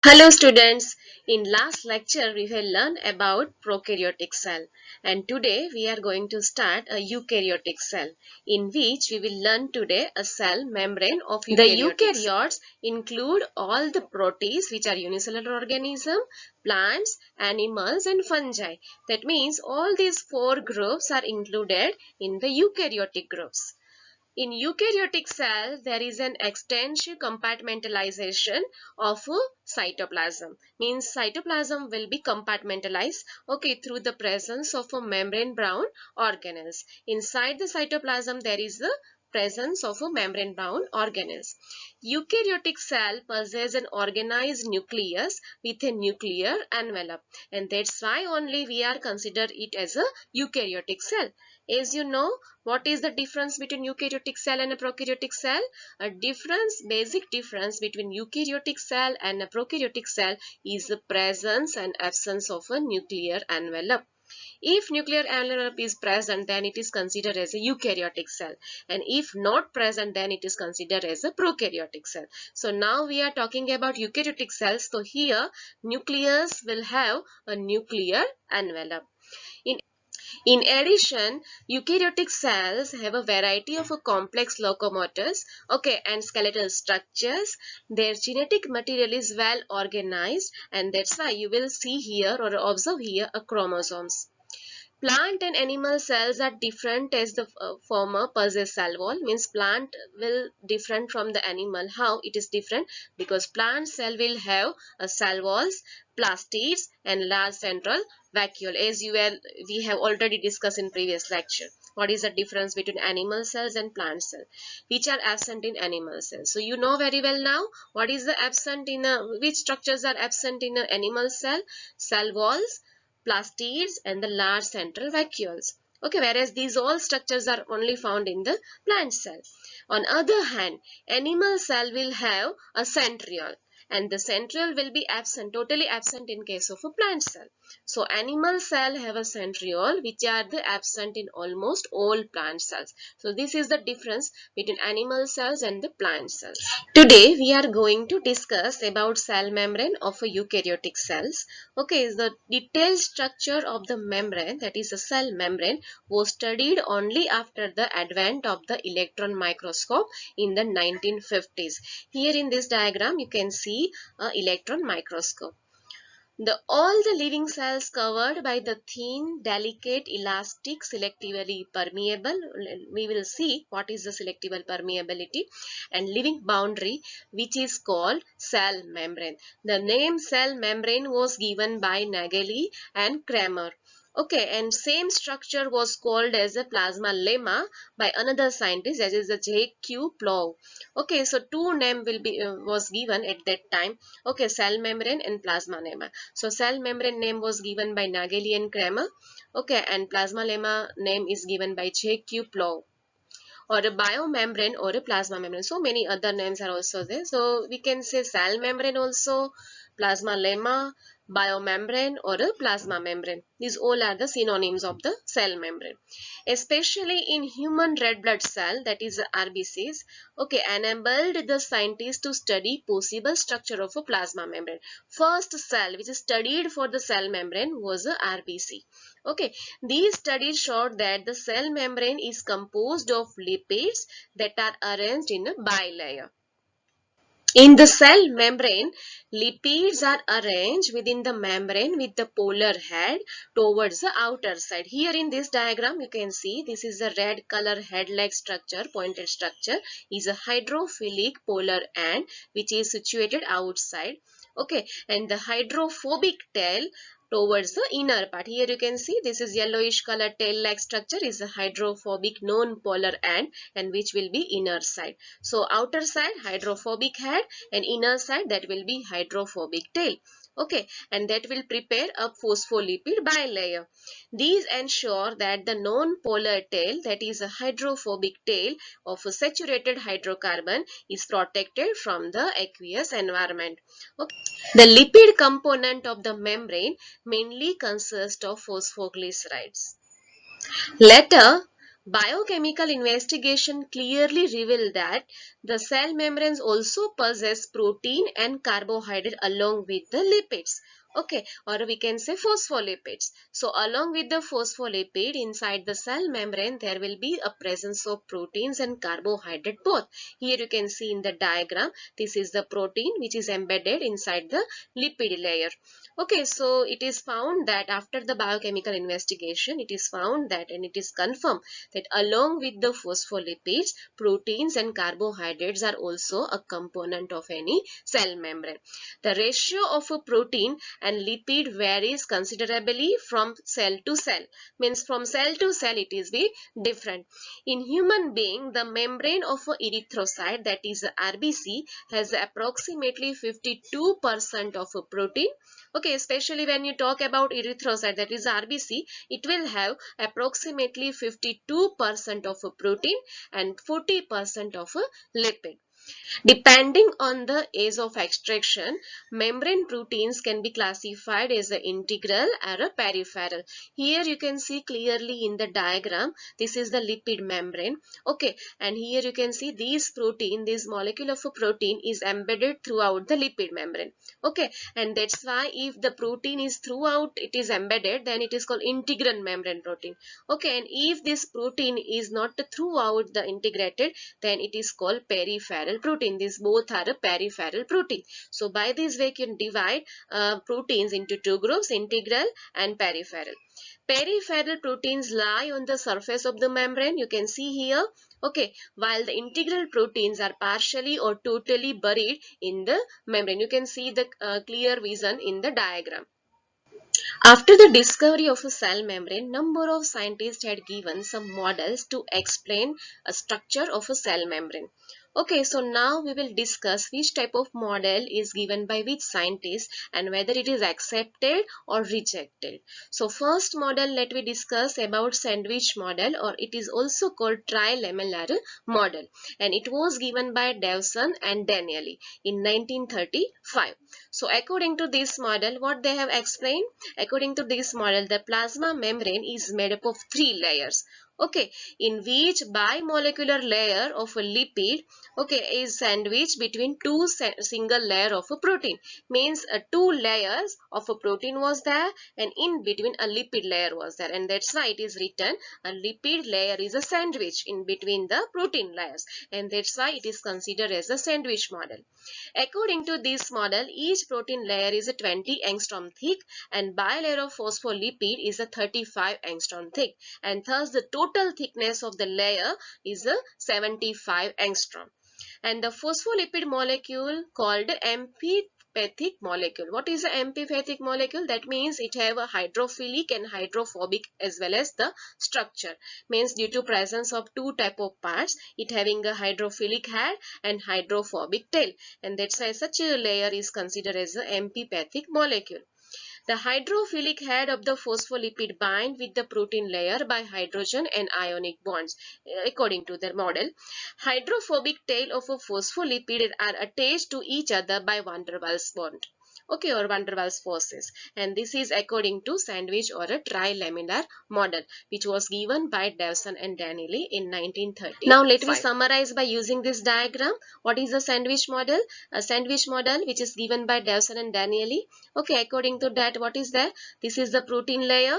Hello students, in last lecture we have learned about prokaryotic cell and today we are going to start a eukaryotic cell in which we will learn today a cell membrane of eukaryotic. The eukaryotes include all the protists which are unicellular organism, plants, animals and fungi. That means all these four groups are included in the eukaryotic groups. In eukaryotic cell, there is an extensive compartmentalization of cytoplasm. Means cytoplasm will be compartmentalized, through the presence of a membrane bound organelles. Inside the cytoplasm, there is the presence of a membrane bound organelles. Eukaryotic cell possesses an organized nucleus with a nuclear envelope, and that's why only we are consider it as a eukaryotic cell. As you know, what is the difference between eukaryotic cell and a prokaryotic cell? Basic difference between eukaryotic cell and a prokaryotic cell is the presence and absence of a nuclear envelope. If nuclear envelope is present, then it is considered as a eukaryotic cell, and if not present, then it is considered as a prokaryotic cell. So now we are talking about eukaryotic cells. So here nucleus will have a nuclear envelope. In addition, eukaryotic cells have a variety of complex locomotors, and skeletal structures. Their genetic material is well organized, and that's why you will see here or observe here a chromosomes. Plant and animal cells are different as the former possess cell wall. Means plant will different from the animal. How it is different? Because plant cell will have a cell walls, plastids and large central vacuole, as we have already discussed in previous lecture. What is the difference between animal cells and plant cells, which are absent in animal cells? So you know very well now what is the absent in which structures are absent in an animal cell. Cell walls, plastids and the large central vacuoles. Whereas these all structures are only found in the plant cell. On other hand, animal cell will have a centriole, and the centriole will be absent, totally absent in case of a plant cell. So animal cell have a centriole which are the absent in almost all plant cells. So this is the difference between animal cells and the plant cells. Today we are going to discuss about cell membrane of a eukaryotic cells. The detailed structure of the membrane, that is a cell membrane, was studied only after the advent of the electron microscope in the 1950s. Here in this diagram you can see an electron microscope. All the living cells covered by the thin, delicate, elastic, selectively permeable. We will see what is the selectively permeability and living boundary, which is called cell membrane. The name cell membrane was given by Nageli and Kramer. And same structure was called as a plasma lemma by another scientist, that is the J.Q. Plough. So two name will be was given at that time. Cell membrane and plasma lemma. So cell membrane name was given by Nageli and Kramer. And plasma lemma name is given by J.Q. Plough, or a biomembrane or a plasma membrane. So many other names are also there. So we can say cell membrane also, plasma lemma, biomembrane or a plasma membrane. These all are the synonyms of the cell membrane. Especially in human red blood cell, that is RBCs, enabled the scientists to study possible structure of a plasma membrane. First cell which is studied for the cell membrane was a RBC. These studies showed that the cell membrane is composed of lipids that are arranged in a bilayer. In the cell membrane, lipids are arranged within the membrane with the polar head towards the outer side. Here in this diagram, you can see this is a red color head-like structure, pointed structure is a hydrophilic polar end which is situated outside. And the hydrophobic tail towards the inner part. Here you can see this is yellowish color tail-like structure is a hydrophobic non-polar end, and which will be inner side. So outer side hydrophobic head and inner side that will be hydrophobic tail. And that will prepare a phospholipid bilayer. These ensure that the non-polar tail, that is a hydrophobic tail of a saturated hydrocarbon, is protected from the aqueous environment. The lipid component of the membrane mainly consists of phosphoglycerides. Later, Biochemical investigation clearly revealed that the cell membranes also possess protein and carbohydrate along with the lipids. Okay, or we can say phospholipids. So along with the phospholipid inside the cell membrane, there will be a presence of proteins and carbohydrate both. Here you can see in the diagram, this is the protein which is embedded inside the lipid layer. Okay, so it is found that after the biochemical investigation, it is found that, and it is confirmed that along with the phospholipids, proteins and carbohydrates are also a component of any cell membrane. The ratio of a protein and lipid varies considerably from cell to cell. Means from cell to cell it is be different. In human being, the membrane of a erythrocyte, that is a RBC, has approximately 52% of a protein. Okay, especially when you talk about erythrocyte, that is RBC, it will have approximately 52% of a protein and 40% of a lipid. Depending on the age of extraction, membrane proteins can be classified as an integral or a peripheral. Here you can see clearly in the diagram, this is the lipid membrane. Okay, and here you can see this molecule of a protein is embedded throughout the lipid membrane. Okay, and that's why if the protein is throughout, it is embedded, then it is called integral membrane protein. Okay, and if this protein is not throughout the integrated, then it is called peripheral protein. These both are a peripheral protein. So by this way you can divide proteins into two groups, integral and peripheral. Peripheral proteins lie on the surface of the membrane, you can see here. Okay, while the integral proteins are partially or totally buried in the membrane. You can see the clear vision in the diagram. After the discovery of a cell membrane, number of scientists had given some models to explain a structure of a cell membrane. Okay, so now we will discuss which type of model is given by which scientist and whether it is accepted or rejected. So first model, let me discuss about sandwich model, or it is also called trilamellar model, and it was given by Davison and Danieli in 1935. So according to this model, what they have explained, according to this model, the plasma membrane is made up of three layers. Okay, in which bimolecular layer of a lipid, okay, is sandwiched between two single layer of a protein. Means two layers of a protein was there, and in between a lipid layer was there, and that's why it is written a lipid layer is a sandwich in between the protein layers, and that's why it is considered as a sandwich model. According to this model, each protein layer is a 20 angstrom thick, and bilayer of phospholipid is a 35 angstrom thick, and thus the total thickness of the layer is a 75 angstrom. And the phospholipid molecule called amphipathic molecule. What is an amphipathic molecule? That means it have a hydrophilic and hydrophobic as well as the structure. Means due to presence of two type of parts, it having a hydrophilic head and hydrophobic tail, and that's why such a layer is considered as an amphipathic molecule. The hydrophilic head of the phospholipid bind with the protein layer by hydrogen and ionic bonds. According to their model, hydrophobic tail of a phospholipid are attached to each other by van der Waals bond. Okay, or van der Waals forces, and this is according to sandwich or a trilaminar model, which was given by Davison and Danieli in 1930. Now let me summarize by using this diagram. What is a sandwich model? A sandwich model which is given by Davison and Danieli. Okay, according to that, what is there? This is the protein layer.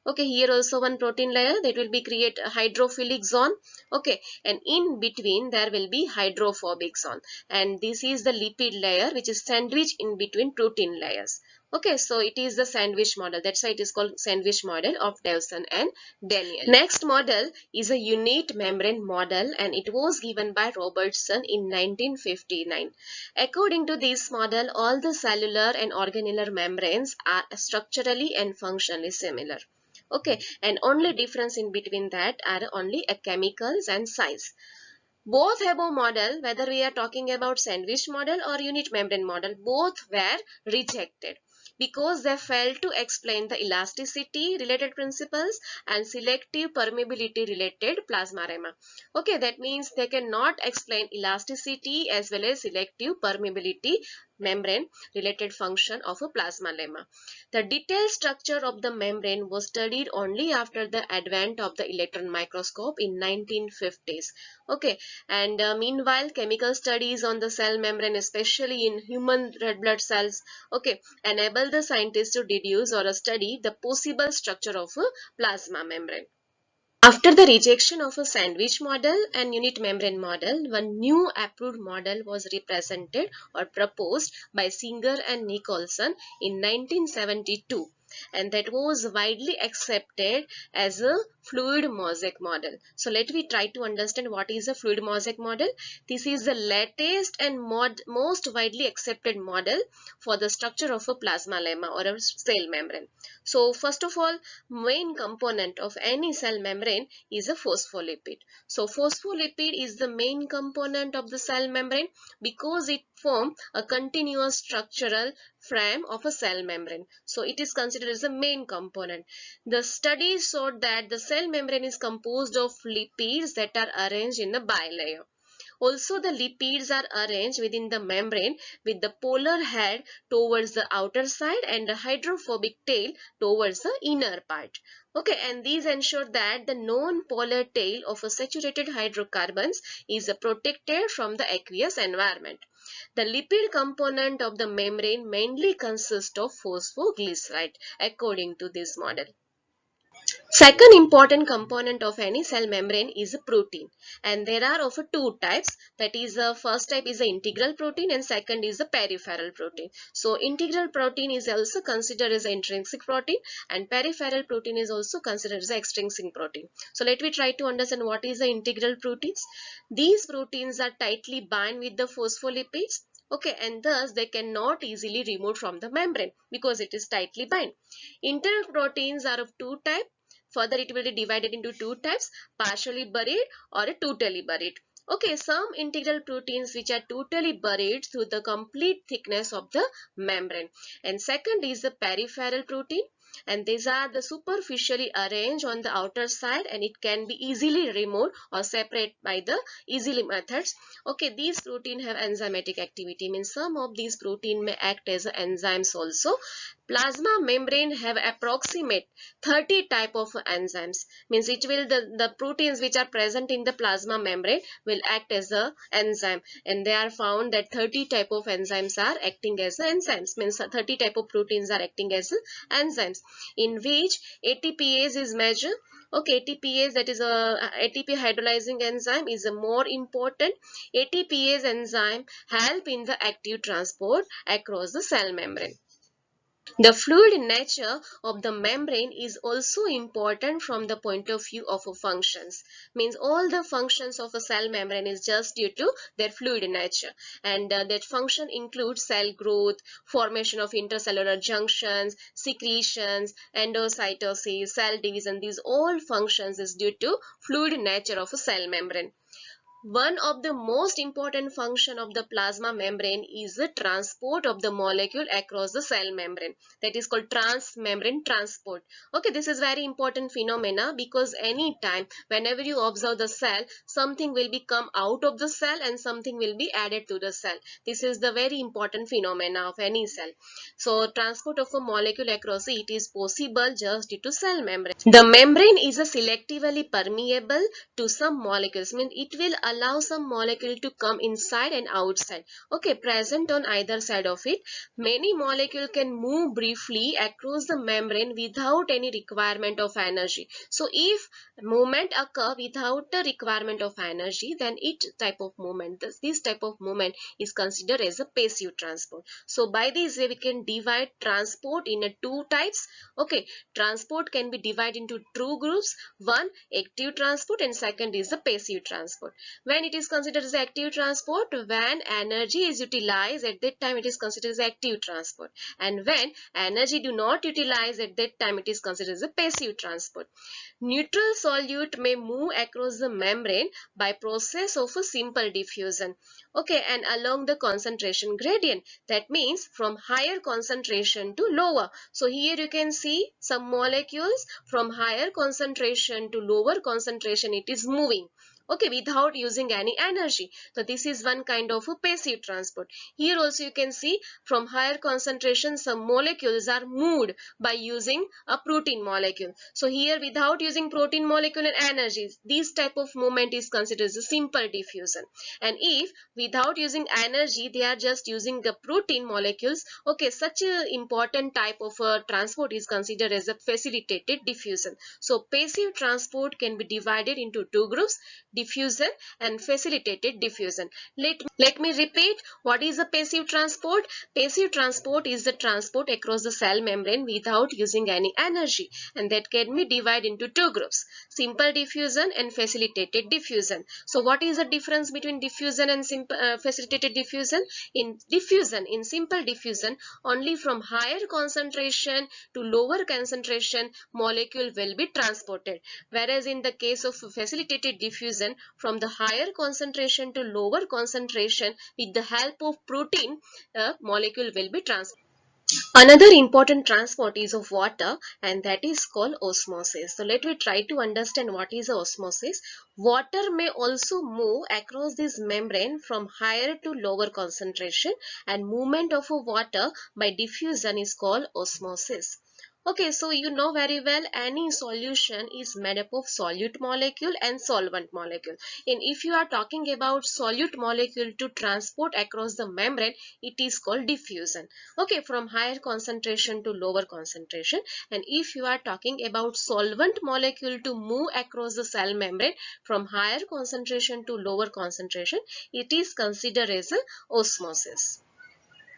Okay, here also one protein layer that will be create a hydrophilic zone. Okay, and in between there will be hydrophobic zone, and this is the lipid layer which is sandwiched in between protein layers. Okay, so it is the sandwich model. That's why it is called sandwich model of Davison and Daniel. Next model is a unit membrane model, and it was given by Robertson in 1959. According to this model, all the cellular and organellar membranes are structurally and functionally similar. Okay, and only difference in between that are only a chemicals and size. Both above model, whether we are talking about sandwich model or unit membrane model, both were rejected. because they fail to explain the elasticity related principles and selective permeability related plasmarema. Okay, that means they cannot explain elasticity as well as selective permeability membrane related function of a plasma lemma. The detailed structure of the membrane was studied only after the advent of the electron microscope in 1950s. Okay, and meanwhile chemical studies on the cell membrane, especially in human red blood cells, okay, enable the scientists to deduce or study the possible structure of a plasma membrane. After the rejection of a sandwich model and unit membrane model, one new approved model was represented or proposed by Singer and Nicholson in 1972, and that was widely accepted as a fluid mosaic model. So let me try to understand what is a fluid mosaic model. This is the latest and most widely accepted model for the structure of a plasma lemma or a cell membrane. So first of all, main component of any cell membrane is a phospholipid. So phospholipid is the main component of the cell membrane because it forms a continuous structural frame of a cell membrane. So it is considered as a main component. The studies showed that the cell membrane is composed of lipids that are arranged in a bilayer. Also, the lipids are arranged within the membrane with the polar head towards the outer side and the hydrophobic tail towards the inner part. Okay, and these ensure that the non-polar tail of a saturated hydrocarbons is protected from the aqueous environment. The lipid component of the membrane mainly consists of phosphoglyceride according to this model. Second important component of any cell membrane is a protein, and there are of two types. That is, the first type is the integral protein and second is the peripheral protein. So integral protein is also considered as an intrinsic protein and peripheral protein is also considered as an extrinsic protein. So let me try to understand what is the integral proteins. These proteins are tightly bound with the phospholipids. Okay, and thus they cannot easily remove from the membrane because it is tightly bound. Integral proteins are of two types. Further, it will be divided into two types, partially buried or totally buried. Okay, some integral proteins which are totally buried through the complete thickness of the membrane. And second is the peripheral protein. And these are the superficially arranged on the outer side and it can be easily removed or separate by the easily methods. Okay, these protein have enzymatic activity, means some of these protein may act as enzymes also. Plasma membrane have approximate 30 type of enzymes, means it will the proteins which are present in the plasma membrane will act as a enzyme, and they are found that 30 type of enzymes are acting as enzymes, means 30 type of proteins are acting as enzymes, in which ATPase is measured. Okay, ATPase, that is a ATP hydrolyzing enzyme, is a more important. ATPase enzyme help in the active transport across the cell membrane. The fluid nature of the membrane is also important from the point of view of functions. Means all the functions of a cell membrane is just due to their fluid nature, and that function includes cell growth, formation of intercellular junctions, secretions, endocytosis, cell division. These all functions is due to fluid nature of a cell membrane. One of the most important function of the plasma membrane is the transport of the molecule across the cell membrane. That is called transmembrane transport. Okay, this is very important phenomena because anytime whenever you observe the cell, something will be come out of the cell and something will be added to the cell. This is the very important phenomena of any cell. So transport of a molecule across it is possible just due to cell membrane. The membrane is a selectively permeable to some molecules, means it will allow some molecule to come inside and outside, okay, present on either side of it. Many molecule can move briefly across the membrane without any requirement of energy. So if movement occur without the requirement of energy, then this type of movement is considered as a passive transport. So by this way we can divide transport in two types. Okay, transport can be divided into two groups. One, active transport, and second is the passive transport. When it is considered as active transport, when energy is utilized at that time, it is considered as active transport, and when energy do not utilize at that time, it is considered as a passive transport. Neutral solute may move across the membrane by process of a simple diffusion. Okay, and along the concentration gradient. That means from higher concentration to lower. So here you can see some molecules from higher concentration to lower concentration, it is moving. Okay, without using any energy. So this is one kind of a passive transport. Here also you can see from higher concentration some molecules are moved by using a protein molecule. So here without using protein molecule and energy, this type of movement is considered as a simple diffusion. And if without using energy they are just using the protein molecules, okay, such a important type of transport is considered as a facilitated diffusion. So passive transport can be divided into two groups: diffusion and facilitated diffusion. Let me repeat, what is a passive transport? Passive transport is the transport across the cell membrane without using any energy, and that can be divided into two groups: simple diffusion and facilitated diffusion. So what is the difference between diffusion and facilitated diffusion? In simple diffusion, only from higher concentration to lower concentration molecule will be transported, whereas in the case of facilitated diffusion, from the higher concentration to lower concentration with the help of protein, molecule will be transported. Another important transport is of water, and that is called osmosis. So let me try to understand what is osmosis. Water may also move across this membrane from higher to lower concentration, and movement of a water by diffusion is called osmosis. Okay, so you know very well any solution is made up of solute molecule and solvent molecule. And if you are talking about solute molecule to transport across the membrane, it is called diffusion. Okay, from higher concentration to lower concentration. And if you are talking about solvent molecule to move across the cell membrane from higher concentration to lower concentration, it is considered as a osmosis.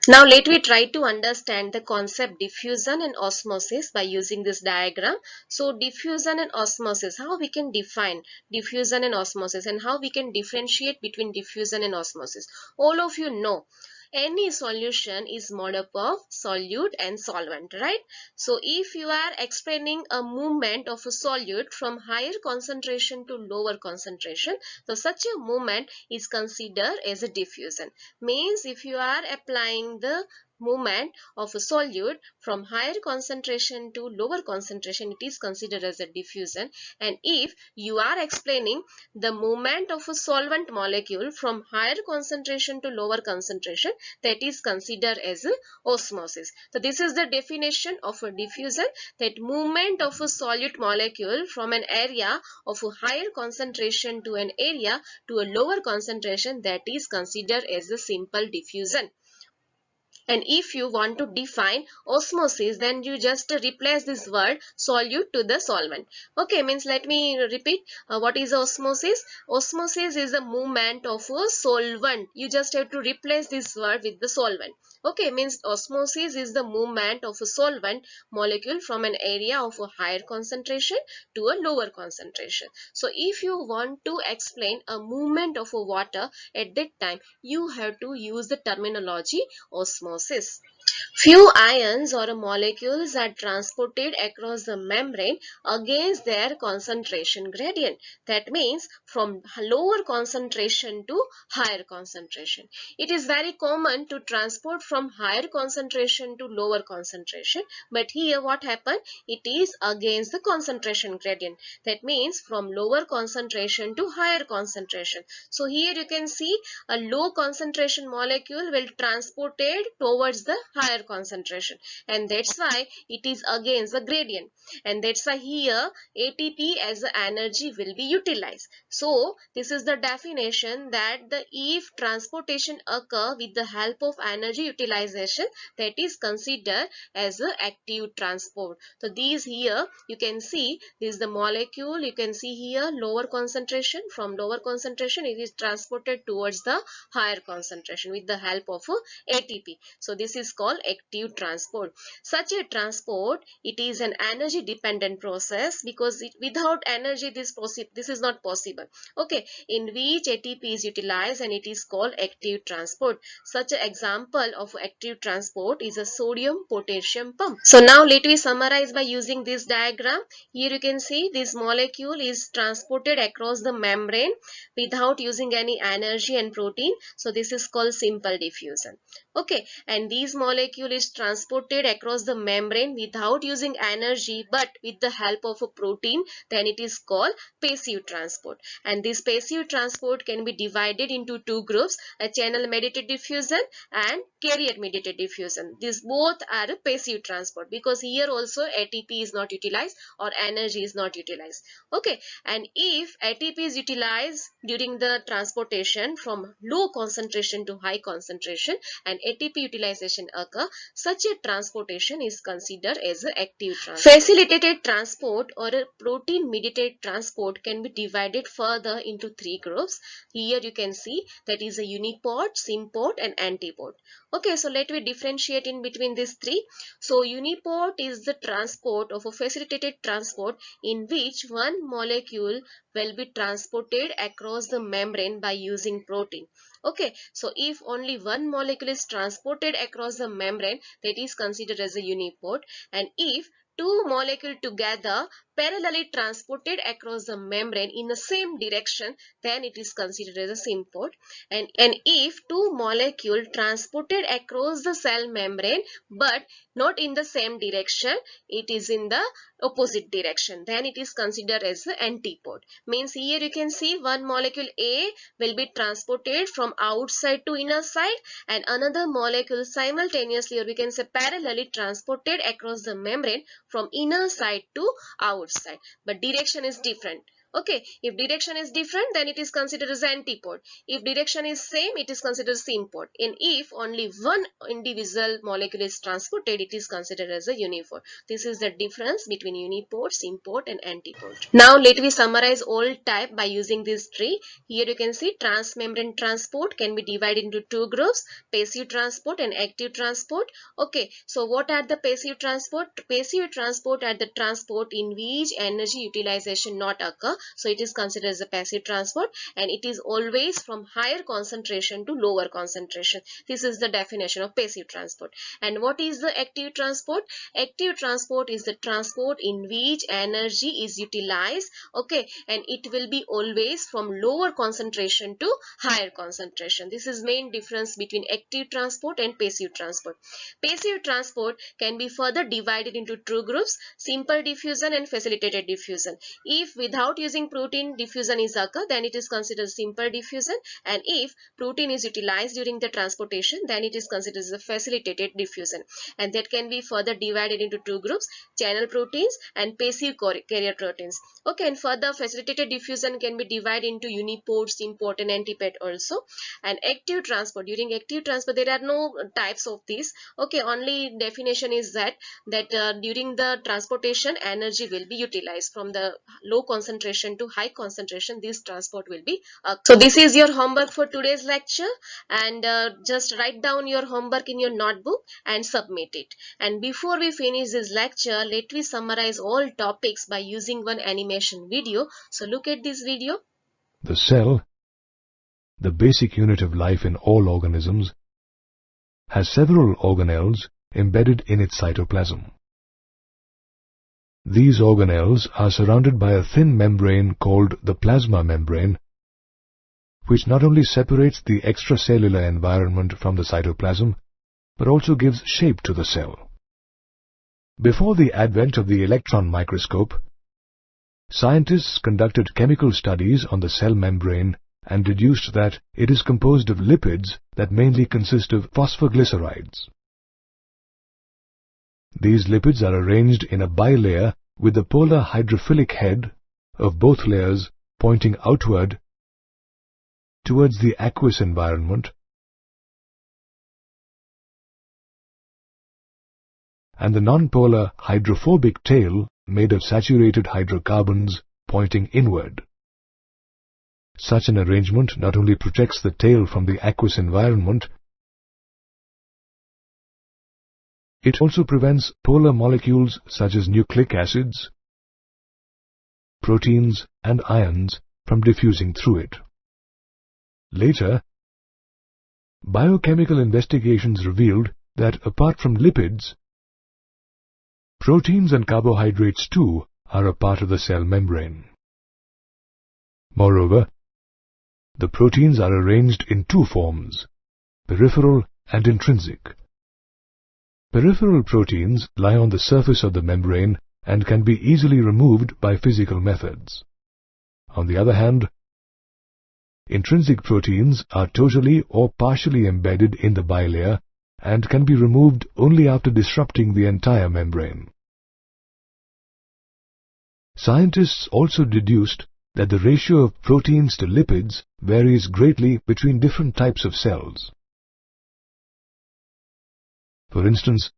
Now let me try to understand the concept diffusion and osmosis by using this diagram. So diffusion and osmosis, how we can define diffusion and osmosis, and how we can differentiate between diffusion and osmosis. All of you know any solution is made up of solute and solvent, right? So if you are explaining a movement of a solute from higher concentration to lower concentration, so such a movement is considered as a diffusion. Means if you are applying the movement of a solute from higher concentration to lower concentration, it is considered as a diffusion. And if you are explaining the movement of a solvent molecule from higher concentration to lower concentration, that is considered as a osmosis. So this is the definition of a diffusion, that movement of a solute molecule from an area of a higher concentration to an area to a lower concentration, that is considered as a simple diffusion. And if you want to define osmosis, then you just replace this word solute to the solvent. Okay, means let me repeat, what is osmosis? Osmosis is a movement of a solvent. You just have to replace this word with the solvent. Okay, means osmosis is the movement of a solvent molecule from an area of a higher concentration to a lower concentration. So if you want to explain a movement of a water at that time, you have to use the terminology osmosis. Few ions or molecules are transported across the membrane against their concentration gradient. That means from lower concentration to higher concentration. It is very common to transport from higher concentration to lower concentration, but here what happened? It is against the concentration gradient. That means from lower concentration to higher concentration. So here you can see a low concentration molecule will transported towards the higher concentration, and that's why it is against the gradient, and that's why here ATP as the energy will be utilized. So this is the definition, that the if transportation occur with the help of energy utilization, that is considered as a active transport. So these here you can see, this is the molecule, you can see here lower concentration, from lower concentration it is transported towards the higher concentration with the help of ATP. So this is called called active transport. Such a transport, it is an energy dependent process because without energy this is not possible. Okay, in which ATP is utilized and it is called active transport. Such an example of active transport is a sodium potassium pump. So now let me summarize by using this diagram. Here you can see this molecule is transported across the membrane without using any energy and protein. So this is called simple diffusion. Okay, and this molecule is transported across the membrane without using energy but with the help of a protein, then it is called passive transport. And this passive transport can be divided into two groups, a channel mediated diffusion and carrier mediated diffusion. These both are a passive transport because here also ATP is not utilized or energy is not utilized. Okay, and if ATP is utilized during the transportation from low concentration to high concentration and ATP utilization occur, such a transportation is considered as an active transport. Facilitated transport or a protein mediated transport can be divided further into three groups. Here you can see that is a uniport, symport and antiport. Okay, so let me differentiate in between these three. So uniport is the transport of a facilitated transport in which one molecule will be transported across the membrane by using protein. Okay, so if only one molecule is transported across the membrane, that is considered as a uniport, and if two molecules together parallelly transported across the membrane in the same direction, then it is considered as a symport. And if two molecules transported across the cell membrane but not in the same direction, it is in the opposite direction, then it is considered as the antiport. Means here you can see one molecule A will be transported from outside to inner side and another molecule simultaneously, or we can say parallelly, transported across the membrane from inner side to outside, but direction is different. Okay, if direction is different, then it is considered as antiport. If direction is same, it is considered symport. And if only one individual molecule is transported, it is considered as a uniport. This is the difference between uniport, symport and antiport. Now let me summarize all type by using this tree. Here you can see transmembrane transport can be divided into two groups, passive transport and active transport. Okay, so what are the passive transport? Passive transport are the transport in which energy utilization not occur. So it is considered as a passive transport and it is always from higher concentration to lower concentration. This is the definition of passive transport. And what is the active transport? Active transport is the transport in which energy is utilized, okay, and it will be always from lower concentration to higher concentration. This is main difference between active transport and passive transport. Passive transport can be further divided into two groups, simple diffusion and facilitated diffusion. If without using protein diffusion is occur, then it is considered simple diffusion, and if protein is utilized during the transportation, then it is considered as a facilitated diffusion. And that can be further divided into two groups, channel proteins and passive carrier proteins. Okay, and further facilitated diffusion can be divided into uniport, symport and antiport also. And active transport, during active transport there are no types of this. Okay, only definition is that during the transportation energy will be utilized from the low concentration to high concentration. This transport will be so this is your homework for today's lecture, and just write down your homework in your notebook and submit it. And before we finish this lecture, let me summarize all topics by using one animation video. So look at this video. The cell, the basic unit of life in all organisms, has several organelles embedded in its cytoplasm. These organelles are surrounded by a thin membrane called the plasma membrane, which not only separates the extracellular environment from the cytoplasm, but also gives shape to the cell. Before the advent of the electron microscope, scientists conducted chemical studies on the cell membrane and deduced that it is composed of lipids that mainly consist of phosphoglycerides. These lipids are arranged in a bilayer with the polar hydrophilic head of both layers pointing outward towards the aqueous environment and the nonpolar hydrophobic tail made of saturated hydrocarbons pointing inward. Such an arrangement not only protects the tail from the aqueous environment It also prevents polar molecules such as nucleic acids, proteins, and ions from diffusing through it. Later, biochemical investigations revealed that apart from lipids, proteins and carbohydrates too are a part of the cell membrane. Moreover, the proteins are arranged in two forms, peripheral and intrinsic. Peripheral proteins lie on the surface of the membrane and can be easily removed by physical methods. On the other hand, intrinsic proteins are totally or partially embedded in the bilayer and can be removed only after disrupting the entire membrane. Scientists also deduced that the ratio of proteins to lipids varies greatly between different types of cells. For instance,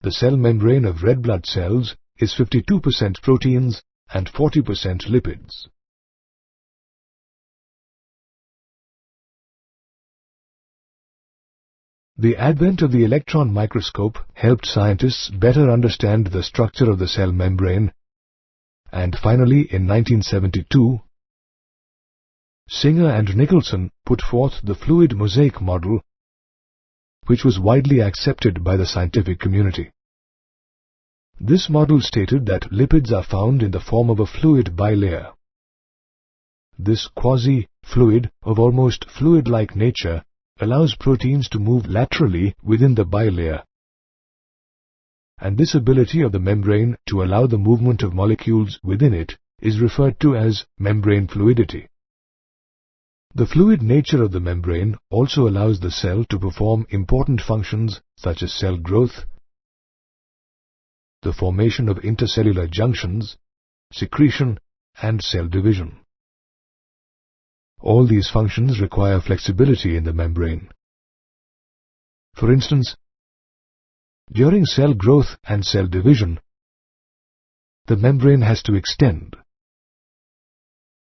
the cell membrane of red blood cells is 52% proteins and 40% lipids. The advent of the electron microscope helped scientists better understand the structure of the cell membrane, and finally in 1972, Singer and Nicholson put forth the fluid mosaic model, which was widely accepted by the scientific community. This model stated that lipids are found in the form of a fluid bilayer. This quasi-fluid of almost fluid-like nature allows proteins to move laterally within the bilayer, and this ability of the membrane to allow the movement of molecules within it is referred to as membrane fluidity. The fluid nature of the membrane also allows the cell to perform important functions such as cell growth, the formation of intercellular junctions, secretion, and cell division. All these functions require flexibility in the membrane. For instance, during cell growth and cell division, the membrane has to extend.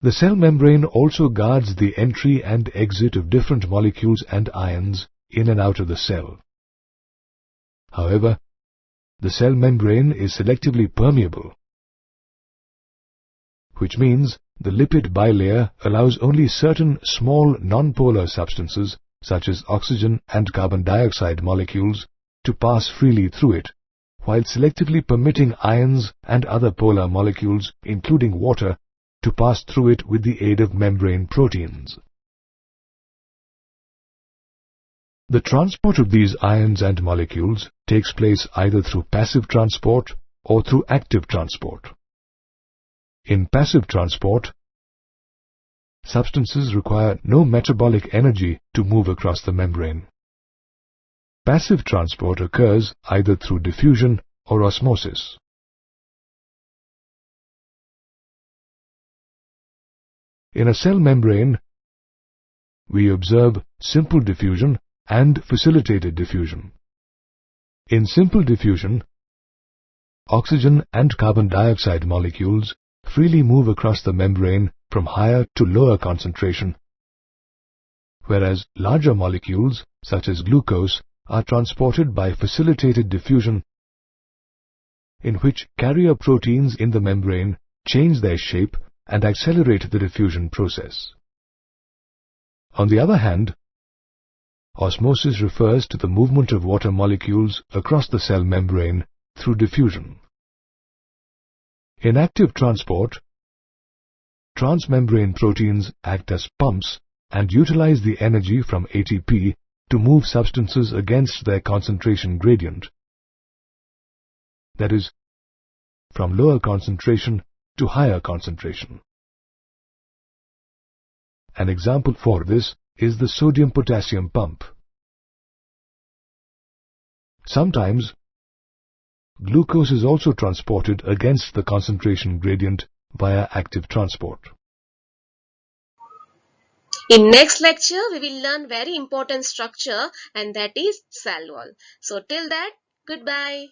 The cell membrane also guards the entry and exit of different molecules and ions in and out of the cell. However, the cell membrane is selectively permeable, which means the lipid bilayer allows only certain small nonpolar substances such as oxygen and carbon dioxide molecules to pass freely through it, while selectively permitting ions and other polar molecules, including water, to pass through it with the aid of membrane proteins. The transport of these ions and molecules takes place either through passive transport or through active transport. In passive transport, substances require no metabolic energy to move across the membrane. Passive transport occurs either through diffusion or osmosis. In a cell membrane, we observe simple diffusion and facilitated diffusion. In simple diffusion, oxygen and carbon dioxide molecules freely move across the membrane from higher to lower concentration, whereas larger molecules, such as glucose, are transported by facilitated diffusion, in which carrier proteins in the membrane change their shape and accelerate the diffusion process. On the other hand, osmosis refers to the movement of water molecules across the cell membrane through diffusion. In active transport, transmembrane proteins act as pumps and utilize the energy from ATP to move substances against their concentration gradient, that is, from lower concentration to higher concentration. An example for this is the sodium-potassium pump. Sometimes, glucose is also transported against the concentration gradient via active transport. In next lecture, we will learn very important structure, and that is cell wall. So till that, goodbye.